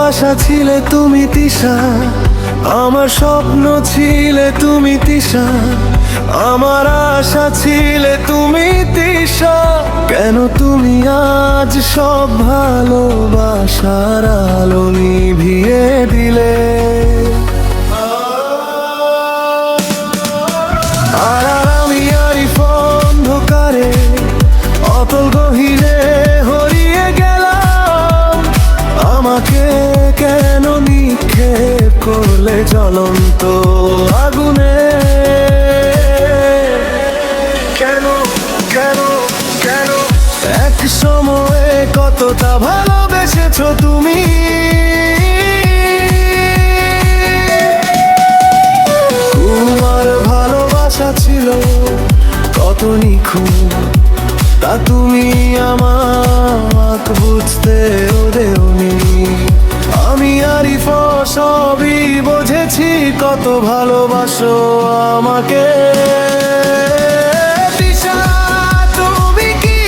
ভালোবাসা ছিলে তুমি তিশা, আমার স্বপ্ন ছিলে তুমি তিশা, আমার আশা ছিলে তুমি তিশা। কেন তুমি আজ সব ভালোবাসার আলো নিভিয়ে দিলে? আর আমি আরিফ অন্ধকারে অতল গহীরে হারিয়ে গেলাম। আমাকে কেন নিক্ষেপ করলে জ্বলন্ত আগুনে? কেন কেন কেন? এক সময়ে কতটা ভালোবেসেছো তুমি, তোমার ভালোবাসা ছিল কত নিখুঁত, তা তুমি আমাকে বুঝতেও দেওনি। আমি আরিফ সবই বুঝেছি, কত ভালোবাসো আমাকে। তিশা, তুমি কি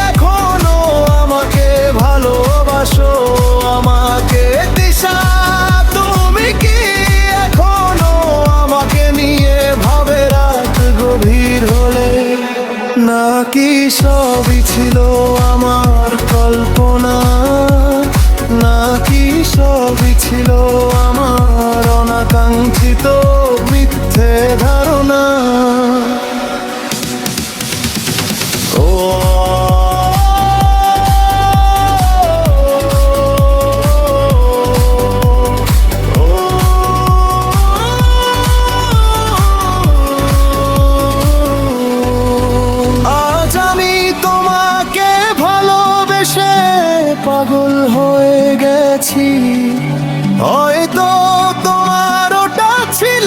এখনো আমাকে ভালোবাসো আমাকে? তিশা, তুমি কি এখনো আমাকে নিয়ে ভাবে রাত গভীর হলে? নাকি সবই ছিল আমার কল্পনা, নাকি সবই ছিল আমার অনাকাঙ্ক্ষিত মিথ্যে ধারণা? ও পাগল হয়ে গেছি, হয়তো তোমার ওটা ছিল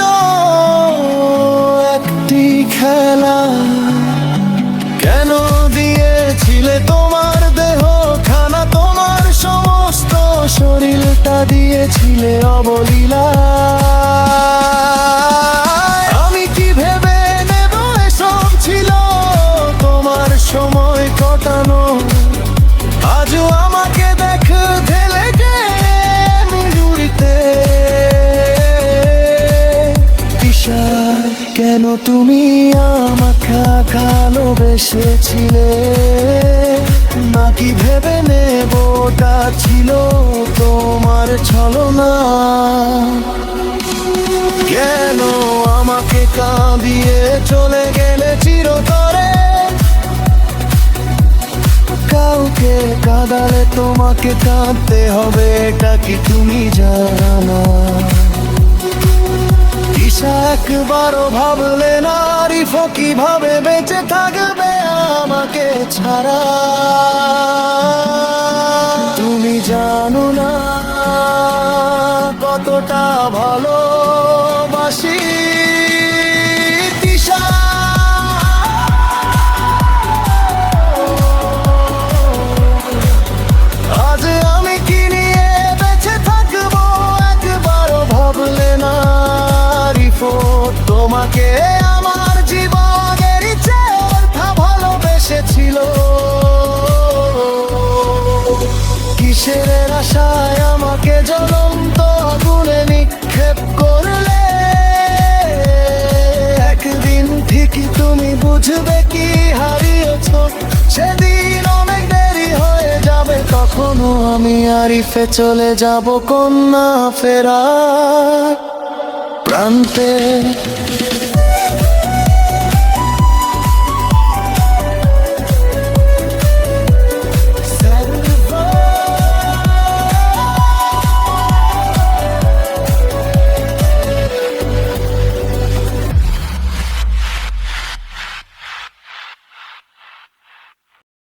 একটি খেলা। কেন দিয়েছিলে তোমার দেহ খানা, তোমার সমস্ত শরীরটা দিয়েছিলে অবলীলা? আমি কি ভেবে নেব এসব ছিল তোমার সময় কাটানো? আজও আমাকে দেখতে লেগে জুড়িতে। তিশা, কেন তুমি আমাকে ভালোবেসেছিলে? নাকি ভেবে নেব ওটা ছিল তোমার ছলনা? কেন আমাকে কাঁদিয়ে চলে গেলে চিরতরে? কাউকে কাঁদালে তোমাকে কাঁদতে হবে, এটা কি তুমি জানো? তিশা, একবারও ভাবলে না আরিফ কিভাবে বেঁচে থাকবে আমাকে ছাড়া? তুমি জানো না কতটা ভালোবাসি। তিশা, আজ আমি কি নিয়ে বেঁচে থাকবো একবারও ভাবলে না আরিফ? তোমাকে আমার জীবনের চেয়ে ভালোবেসেছিল। কিসের আশায় আমাকে জ্বলন্ত আগুনে নিক্ষেপ করলে? একদিন ঠিকই তুমি বুঝবে কি হারিয়েছো, সেদিন অনেক দেরি হয়ে যাবে। তখনও আমি আরিফে চলে যাব কন্যা ফেরার প্রান্তে।